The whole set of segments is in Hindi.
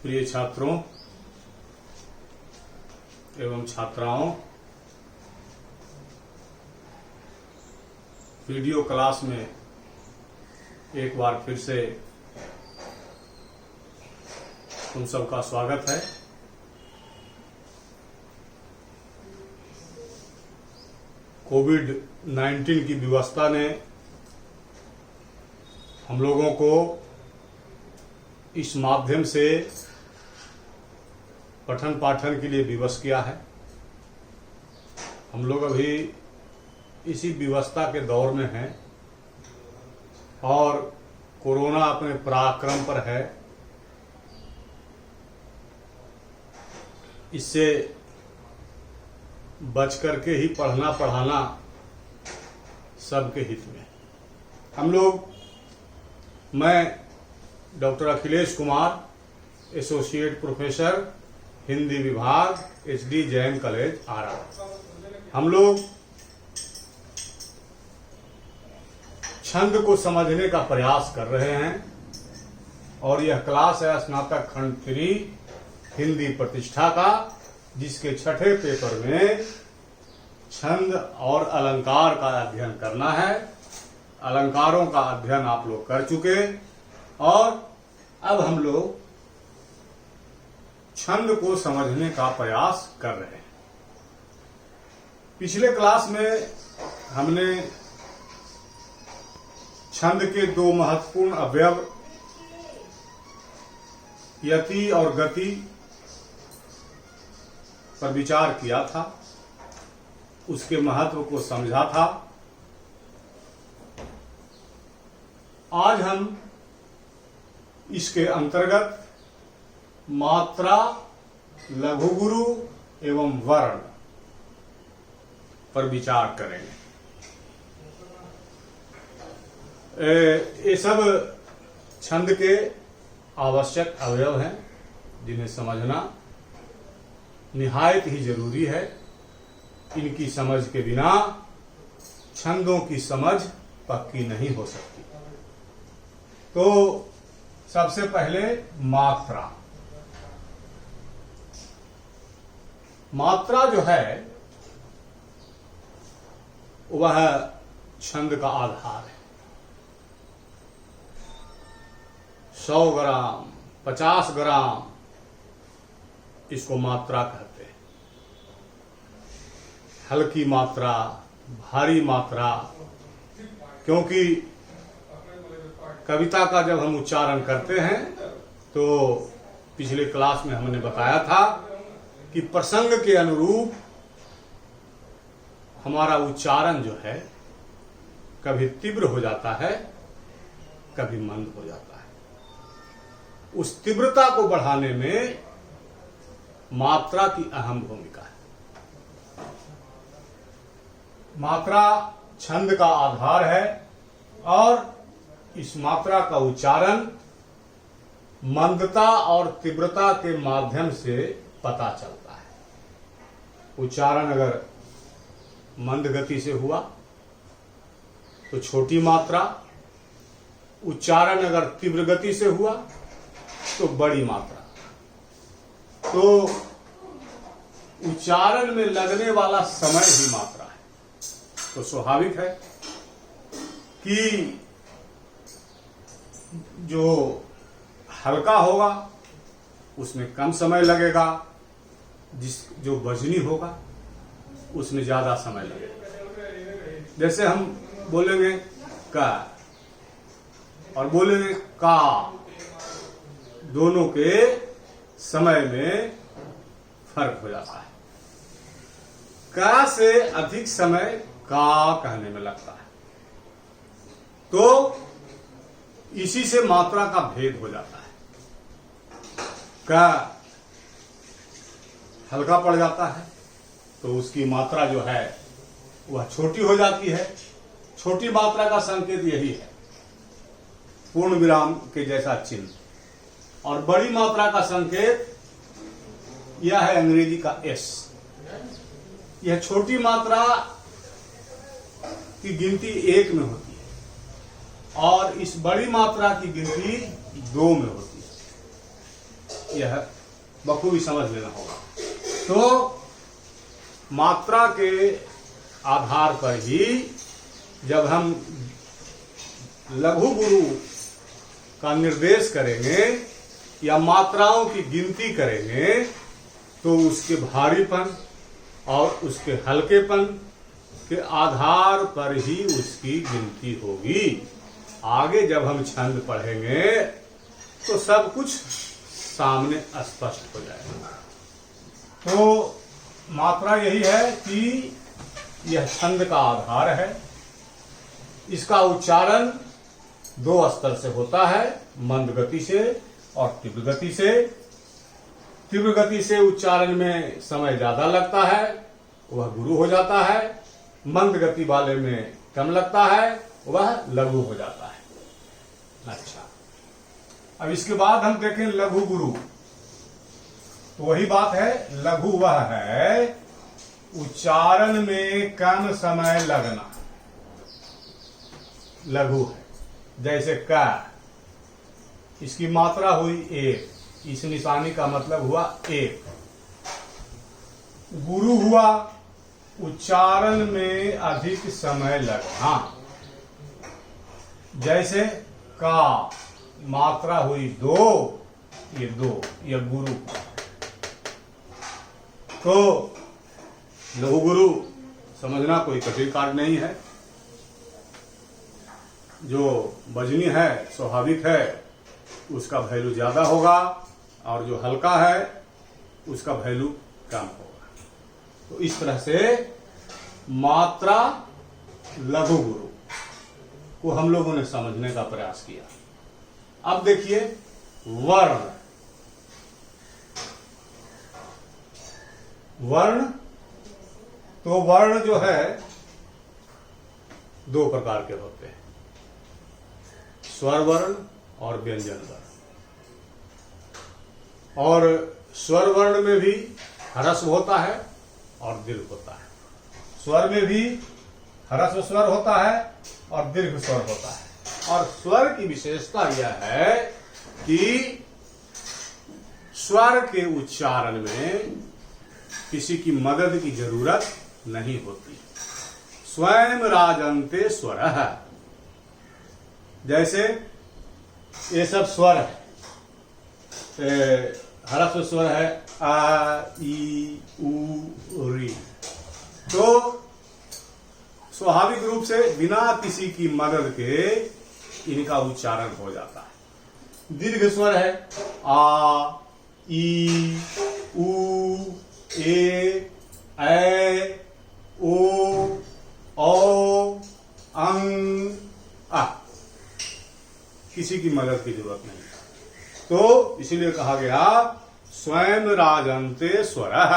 प्रिय छात्रों एवं छात्राओं, वीडियो क्लास में एक बार फिर से तुम सबका स्वागत है। कोविड-19 की व्यवस्था ने हम लोगों को इस माध्यम से पठन पाठन के लिए विवश किया है। हम लोग अभी इसी व्यवस्था के दौर में हैं और कोरोना अपने पराक्रम पर है। इससे बच करके ही पढ़ना पढ़ाना सबके हित में। हम लोग, मैं doctor Akhilesh Kumar, associate professor Hindi विभाग, एचडी जैन कॉलेज आरा, हम लोग छंद को समझने का प्रयास कर रहे हैं और यह क्लास है स्नातक खंड 3 हिंदी प्रतिष्ठा का, जिसके छठे पेपर में छंद और अलंकार का अध्ययन करना है। अलंकारों का अध्ययन आप लोग कर चुके और अब हम लोग छंद को समझने का प्रयास कर रहे हैं। पिछले क्लास में हमने छंद के दो महत्वपूर्ण अवयव यति और गति पर विचार किया था, उसके महत्व को समझा था। आज हम इसके अंतर्गत मात्रा, लघु गुरु एवं वर्ण पर विचार करेंगे। ये सब छंद के आवश्यक अवयव हैं जिन्हें समझना निहायत ही जरूरी है। इनकी समझ के बिना छंदों की समझ पक्की नहीं हो सकती। तो सबसे पहले मात्रा। मात्रा जो है वह छंद का आधार है। 100 ग्राम, 50 ग्राम, इसको मात्रा कहते हैं। हल्की मात्रा, भारी मात्रा, क्योंकि कविता का जब हम उच्चारण करते हैं तो पिछले क्लास में हमने बताया था कि प्रसंग के अनुरूप हमारा उच्चारण जो है कभी तीव्र हो जाता है, कभी मंद हो जाता है। उस तीव्रता को बढ़ाने में मात्रा की अहम भूमिका है। मात्रा छंद का आधार है और इस मात्रा का उच्चारण मंदता और तीव्रता के माध्यम से पता चलता है। उच्चारण अगर मंद गति से हुआ तो छोटी मात्रा, उच्चारण अगर तीव्र गति से हुआ तो बड़ी मात्रा। तो उच्चारण में लगने वाला समय ही मात्रा है। तो स्वाभाविक है कि जो हल्का होगा उसमें कम समय लगेगा, जो वजनी होगा उसमें ज्यादा समय लगेगा। जैसे हम बोलेंगे का और बोलेंगे का, दोनों के समय में फर्क हो जाता है। का से अधिक समय का कहने में लगता है, तो इसी से मात्रा का भेद हो जाता है। का हल्का पड़ जाता है तो उसकी मात्रा जो है वह छोटी हो जाती है। छोटी मात्रा का संकेत यही है, पूर्ण विराम के जैसा चिन्ह। और बड़ी मात्रा का संकेत यह है अंग्रेजी का एस। यह छोटी मात्रा की गिनती 1 में होती है और इस बड़ी मात्रा की गिनती 2 में होती है। यह बखूबी समझ लेना होगा। तो मात्रा के आधार पर ही जब हम लघु गुरु का निर्देश करेंगे या मात्राओं की गिनती करेंगे तो उसके भारीपन और उसके हल्केपन के आधार पर ही उसकी गिनती होगी। आगे जब हम छंद पढ़ेंगे तो सब कुछ सामने स्पष्ट हो जाएगा। तो मात्रा यही है कि यह छंद का आधार है। इसका उच्चारण दो स्तर से होता है, मंद गति से और तीव्र गति से। तीव्र गति से उच्चारण में समय ज्यादा लगता है, वह गुरु हो जाता है। मंद गति वाले में कम लगता है, वह लघु हो जाता है। अच्छा, अब इसके बाद हम देखें लघु गुरु। तो वही बात है, लघु वह है उच्चारण में कम समय लगना, लघु है। जैसे का, इसकी मात्रा हुई एक, इस निशानी का मतलब हुआ एक। गुरु हुआ उच्चारण में अधिक समय लगना। जैसे का, मात्रा हुई दो, ये दो, ये गुरु। तो लघु गुरु समझना कोई कठिन कार्य नहीं है। जो वजनी है, स्वाभाविक है, उसका वैल्यू ज्यादा होगा और जो हल्का है उसका वैल्यू कम होगा। तो इस तरह से मात्रा लघु गुरु को हम लोगों ने समझने का प्रयास किया। अब देखिए वर्ण। वर्ण, तो वर्ण जो है दो प्रकार के होते हैं, स्वर वर्ण और व्यंजन वर्ण। और स्वर वर्ण में भी ह्रस्व होता है और दीर्घ होता है। स्वर में भी ह्रस्व स्वर होता है और दीर्घ स्वर होता है। और स्वर की विशेषता यह है कि स्वर के उच्चारण में किसी की मदद की जरूरत नहीं होती। स्वयं राजन्ते स्वरः। जैसे ये सब स्वर है, ह्रस्व स्वर है आ, ई, उ, री। तो स्वाभाविक रूप से बिना किसी की मदद के इनका उच्चारण हो जाता है। दीर्घ स्वर है आ, ई, उ, ए, ओ, औ, अंग, आ। किसी की मदद की जरूरत नहीं। तो इसीलिए कहा गया स्वयं राजन्ते स्वरः।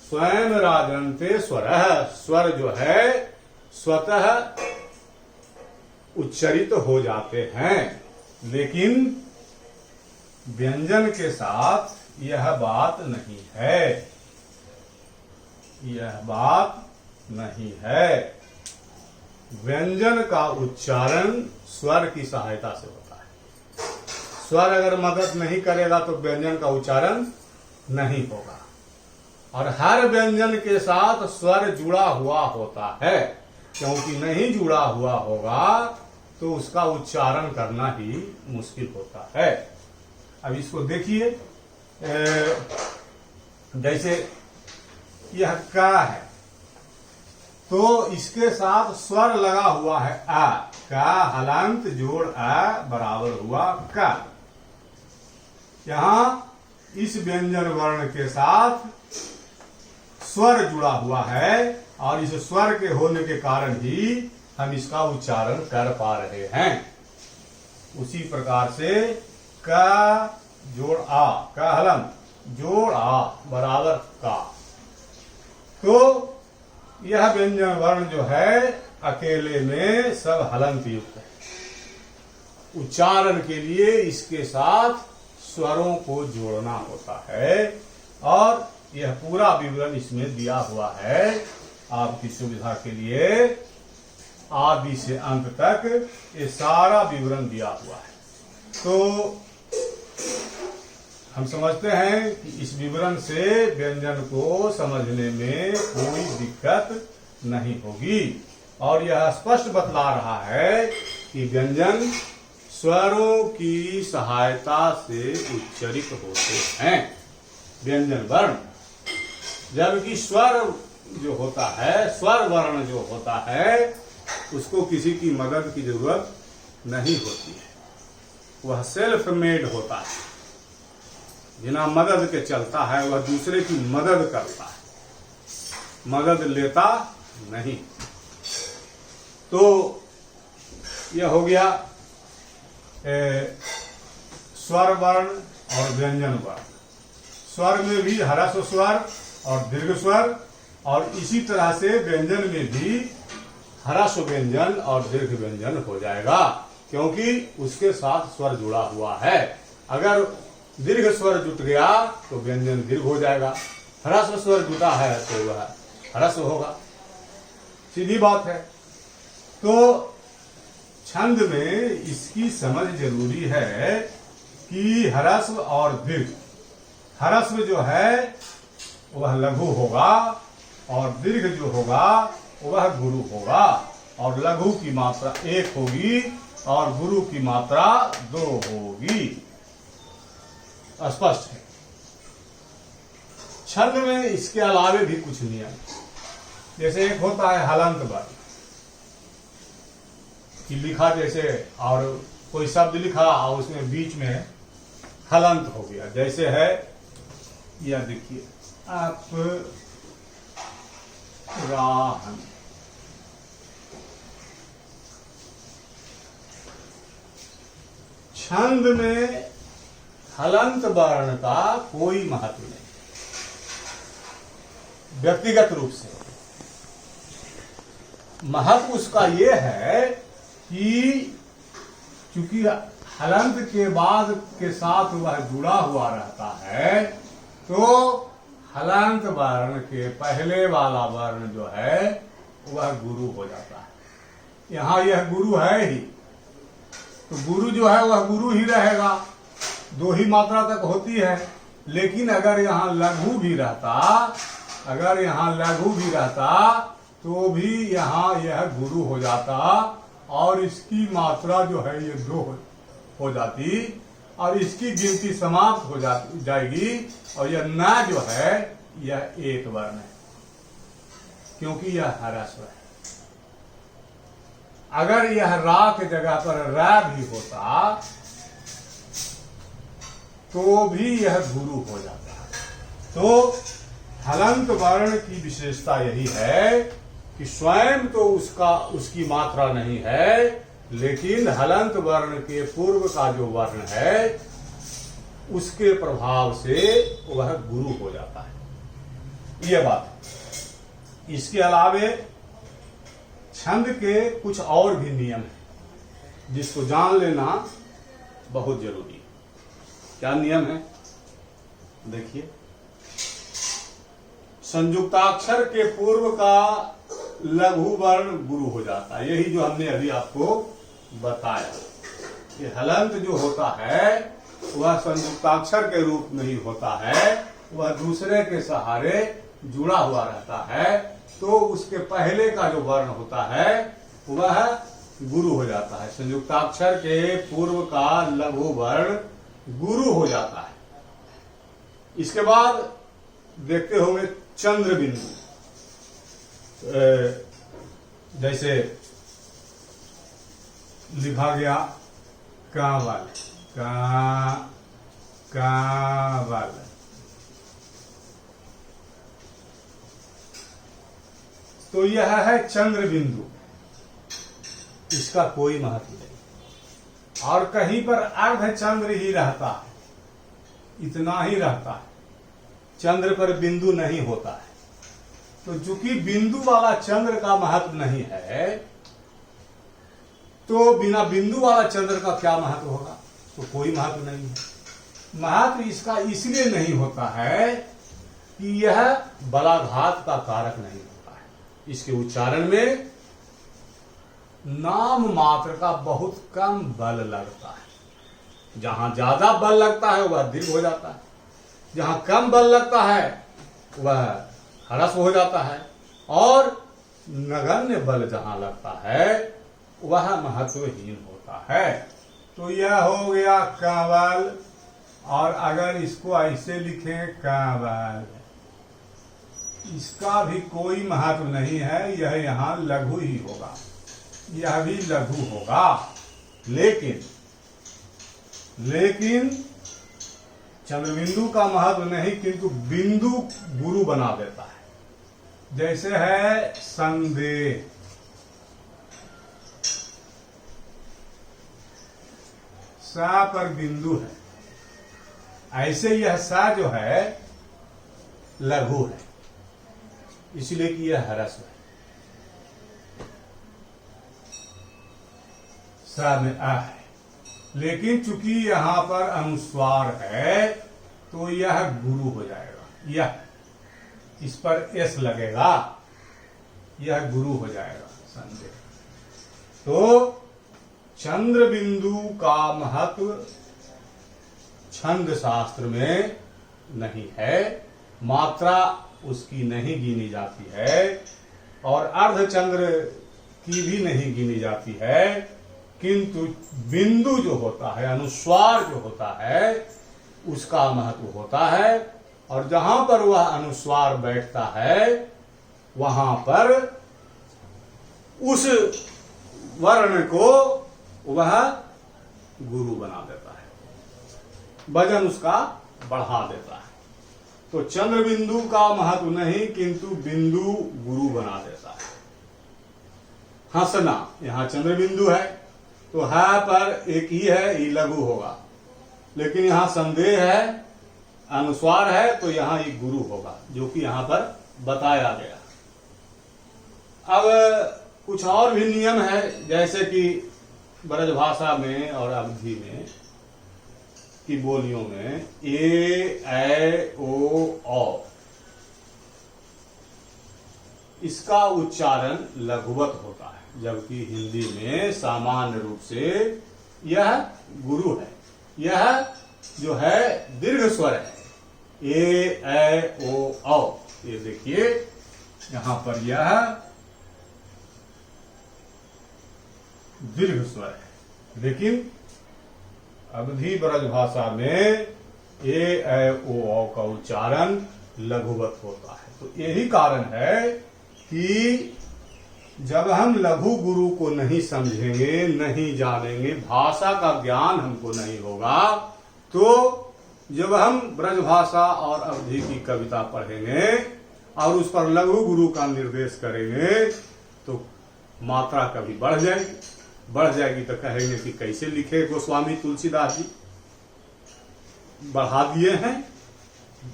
स्वयं राजन्ते स्वरः। स्वर जो है स्वतः उच्चरित हो जाते हैं, लेकिन व्यंजन के साथ यह बात नहीं है। यह बात नहीं है। व्यंजन का उच्चारण स्वर की सहायता से होता है। स्वर अगर मदद नहीं करेगा तो व्यंजन का उच्चारण नहीं होगा। और हर व्यंजन के साथ स्वर जुड़ा हुआ होता है, क्योंकि नहीं जुड़ा हुआ होगा तो उसका उच्चारण करना ही मुश्किल होता है। अब इसको देखिए, जैसे यह का है तो इसके साथ स्वर लगा हुआ है आ। का हलंत जोड़ आ बराबर हुआ का। यहां इस व्यंजन वर्ण के साथ स्वर जुड़ा हुआ है और इस स्वर के होने के कारण ही हम इसका उच्चारण कर पा रहे हैं। उसी प्रकार से का जोड़ आ, का हलंत जोड़ आ बराबर का। तो यह व्यंजन वर्ण जो है अकेले में सब हलंत युक्त है। उच्चारण के लिए इसके साथ स्वरों को जोड़ना होता है और यह पूरा विवरण इसमें दिया हुआ है आपकी सुविधा के लिए। आदि से अंत तक ये सारा विवरण दिया हुआ है। तो हम समझते हैं कि इस विवरण से व्यंजन को समझने में कोई दिक्कत नहीं होगी और यह स्पष्ट बतला रहा है कि व्यंजन स्वरों की सहायता से उच्चरित होते हैं, व्यंजन वर्ण। जबकि स्वर जो होता है, स्वर वर्ण जो होता है, उसको किसी की मदद की जरूरत नहीं होती है, वह सेल्फ मेड होता है। बिना मदद के चलता है, वह दूसरे की मदद करता है, मदद लेता नहीं। तो यह हो गया स्वर वर्ण और व्यंजन वर्ण। स्वर में भी ह्रस्व स्वर और दीर्घ स्वर, और इसी तरह से व्यंजन में भी ह्रस्व व्यंजन और दीर्घ व्यंजन हो जाएगा, क्योंकि उसके साथ स्वर जुड़ा हुआ है। अगर दीर्घ स्वर जुट गया तो व्यंजन दीर्घ हो जाएगा, ह्रस्व स्वर जुटा है तो वह ह्रस्व होगा, सीधी बात है। तो छंद में इसकी समझ जरूरी है कि ह्रस्व और दीर्घ, ह्रस्व जो है वह लघु होगा और दीर्घ जो होगा वह गुरु होगा, और लघु की मात्रा 1 होगी और गुरु की मात्रा 2 होगी। स्पष्ट है। छंद में इसके अलावे भी कुछ नियम, जैसे एक होता है हलंत वर्ण, कि लिखा जैसे और कोई शब्द लिखा और उसमें बीच में हलंत हो गया, जैसे है यह देखिए आप राहन, छंद में हलंत वर्ण का कोई महत्व नहीं व्यक्तिगत रूप से। महत्व उसका यह है कि चूंकि हलंत के बाद के साथ वह जुड़ा हुआ रहता है, तो हलंत वर्ण के पहले वाला वर्ण जो है वह गुरु हो जाता है। यहां यह गुरु है ही, तो गुरु जो है वह गुरु ही रहेगा, 2 ही मात्रा तक होती है। लेकिन अगर यहाँ लघु भी रहता, अगर यहाँ लघु भी रहता तो भी यहाँ यह गुरु हो जाता और इसकी मात्रा जो है ये 2 हो जाती और इसकी गिनती समाप्त हो जाएगी, और यह न जो है यह 1 वर्ण है, क्योंकि यह ह्रस्व है। अगर यह रा के जगह पर रा भी होता तो भी यह गुरु हो जाता है। तो हलंत वर्ण की विशेषता यही है कि स्वयं तो उसकी मात्रा नहीं है, लेकिन हलंत वर्ण के पूर्व का जो वर्ण है उसके प्रभाव से वह गुरु हो जाता है। यह बात है। इसके अलावे छंद के कुछ और भी नियम हैं जिसको जान लेना बहुत जरूरी है। क्या नियम है? देखिए, संयुक्ताक्षर के पूर्व का लघु वर्ण गुरु हो जाता है। यही जो हमने अभी आपको बताया कि हलंत जो होता है वह संयुक्ताक्षर के रूप में ही होता है, वह दूसरे के सहारे जुड़ा हुआ रहता है, तो उसके पहले का जो वर्ण होता है वह गुरु हो जाता है। संयुक्ताक्षर के पूर्व का लघु वर्ण गुरु हो जाता है। इसके बाद देखते होंगे चंद्र बिंदु, जैसे लिखा गया कावल, कावल, तो यह है चंद्र बिंदु, इसका कोई महत्व नहीं। और कहीं पर अर्ध चंद्र ही रहता है, इतना ही रहता है, चंद्र पर बिंदु नहीं होता है। तो चूंकि बिंदु वाला चंद्र का महत्व नहीं है, तो बिना बिंदु वाला चंद्र का क्या महत्व होगा? तो कोई महत्व नहीं है। महत्व इसका इसलिए नहीं होता है कि यह बलाघात का कारक नहीं होता है। इसके उच्चारण में नाम मात्र का बहुत कम बल लगता है, जहां ज्यादा बल लगता है वह दीर्घ हो जाता है, जहां कम बल लगता है वह ह्रस्व हो जाता है, और नगण्य बल जहां लगता है वह महत्वहीन होता है। तो यह हो गया कंवल। और अगर इसको ऐसे लिखें कंवल, इसका भी कोई महत्व नहीं है, यह यहां लघु ही होगा, यह भी लघु होगा। लेकिन चंद्रबिंदु का महत्व नहीं, किंतु बिंदु गुरु बना देता है। जैसे है संदेह, सा पर बिंदु है, ऐसे यह सा जो है लघु है, इसलिए कि यह ह्रस्व है। सा में आ है, लेकिन चूंकि यहां पर अनुस्वार है तो यह गुरु हो जाएगा, यह इस पर एस लगेगा, यह गुरु हो जाएगा संदेह। तो चंद्र बिंदु का महत्व छंद शास्त्र में नहीं है, मात्रा उसकी नहीं गिनी जाती है, और अर्धचंद्र की भी नहीं गिनी जाती है, किंतु बिंदु जो होता है, अनुस्वार जो होता है, उसका महत्व होता है। और जहां पर वह अनुस्वार बैठता है वहां पर उस वर्ण को वह गुरु बना देता है, वजन उसका बढ़ा देता है। तो चंद्र बिंदु का महत्व नहीं, किंतु बिंदु गुरु बना देता है। हंसना, यहां चंद्र बिंदु है तो है पर एक ही है, ये लघु होगा, लेकिन यहां संदेह है, अनुस्वार है, तो यहां ये गुरु होगा, जो कि यहां पर बताया गया। अब कुछ और भी नियम है, जैसे कि ब्रजभाषा में और अवधी में की बोलियों में ए, ऐ, ओ, औ, इसका उच्चारण लघुवत होता है, जबकि हिंदी में सामान्य रूप से यह गुरु है। यह जो है दीर्घ स्वर है, ए, ऐ, ओ, औ। ये देखिए यहां पर यह दीर्घ स्वर है, लेकिन अवधी ब्रजभाषा में ए, ऐ, ओ, औ का उच्चारण लघुवत होता है। तो यही कारण है कि जब हम लघु गुरु को नहीं समझेंगे, नहीं जानेंगे, भाषा का ज्ञान हमको नहीं होगा, तो जब हम ब्रजभाषा और अवधी की कविता पढ़ेंगे और उस पर लघु गुरु का निर्देश करेंगे तो मात्रा कभी बढ़ जाएगी तो कहेंगे कि कैसे लिखे गोस्वामी तुलसीदास जी, बढ़ा दिए हैं,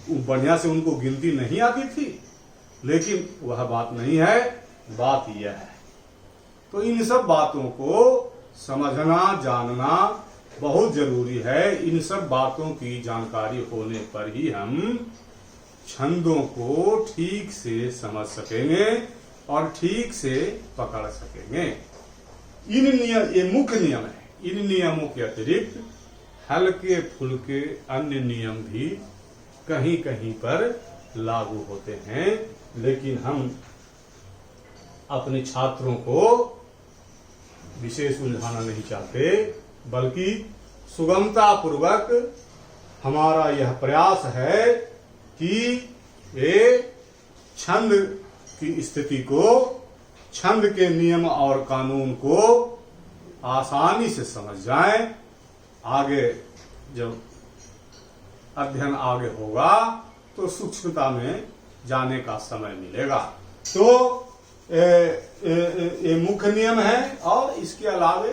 बढ़िया से उनको गिनती नहीं आती थी। लेकिन वह बात नहीं है, बात यह है। तो इन सब बातों को समझना, जानना बहुत जरूरी है। इन सब बातों की जानकारी होने पर ही हम छंदों को ठीक से समझ सकेंगे और ठीक से पकड़ सकेंगे। इन नियम, ये मुख्य नियम है। इन नियमों के अतिरिक्त हल्के फुल्के अन्य नियम भी कहीं कहीं पर लागू होते हैं, लेकिन हम अपने छात्रों को विशेष उलझाना नहीं चाहते, बल्कि सुगमता पूर्वक हमारा यह प्रयास है कि ये छंद की स्थिति को, छंद के नियम और कानून को आसानी से समझ जाएं। आगे जब अध्ययन आगे होगा तो सूक्ष्मता में जाने का समय मिलेगा। तो ये मुख्य नियम है, और इसके अलावे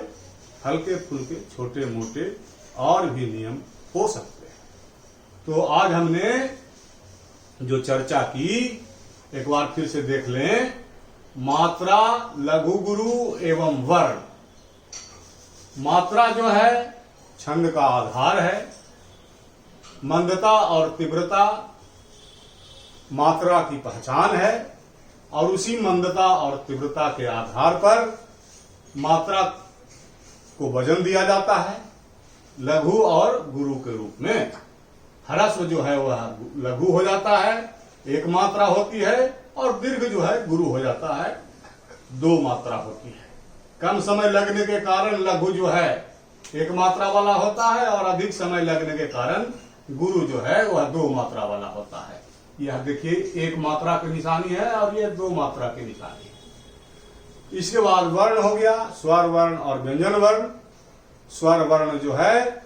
हल्के फुल्के छोटे मोटे और भी नियम हो सकते हैं। तो आज हमने जो चर्चा की एक बार फिर से देख लें। मात्रा, लघु गुरु एवं वर्ण। मात्रा जो है छंद का आधार है। मंदता और तीव्रता मात्रा की पहचान है, और उसी मंदता और तीव्रता के आधार पर मात्रा को वजन दिया जाता है। लघु और गुरु के रूप में। ह्रस्व जो है वह लघु हो जाता है, एक मात्रा होती है, और दीर्घ जो है गुरु हो जाता है, दो मात्रा होती है। कम समय लगने के कारण लघु जो है एक मात्रा वाला होता है, और अधिक समय लगने के कारण गुरु जो है वह दो मात्रा वाला होता है। यह देखिए एक मात्रा की निशानी है और यह दो मात्रा की निशानी है। इसके बाद वर्ण हो गया, स्वर वर्ण और व्यंजन वर्ण। स्वर वर्ण जो है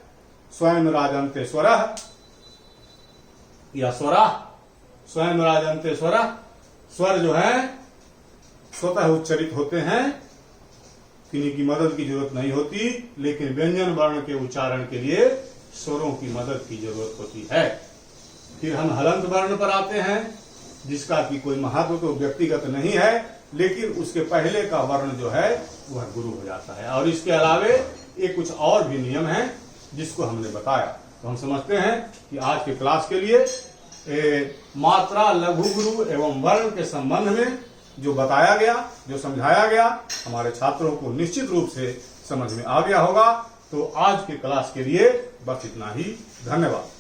स्वयं राजन्ते स्वरः या स्वरा, स्वयं राजन्ते स्वरः। स्वर जो है स्वतः उच्चरित होते हैं, किन्हीं की मदद की जरूरत नहीं होती, लेकिन व्यंजन वर्ण के उच्चारण के लिए स्वरों की मदद की जरूरत होती है। फिर हम हलंत वर्ण पर आते हैं, जिसका कि कोई महत्व तो व्यक्तिगत नहीं है, लेकिन उसके पहले का वर्ण जो है वह गुरु हो जाता है। और इसके अलावे ये कुछ और भी नियम हैं जिसको हमने बताया। तो हम समझते हैं कि आज के क्लास के लिए मात्रा, लघु, गुरु एवं वर्ण के संबंध में जो बताया गया, जो समझाया गया, हमारे छात्रों को निश्चित रूप से समझ में आ गया होगा। तो आज के क्लास के लिए बस इतना ही। धन्यवाद।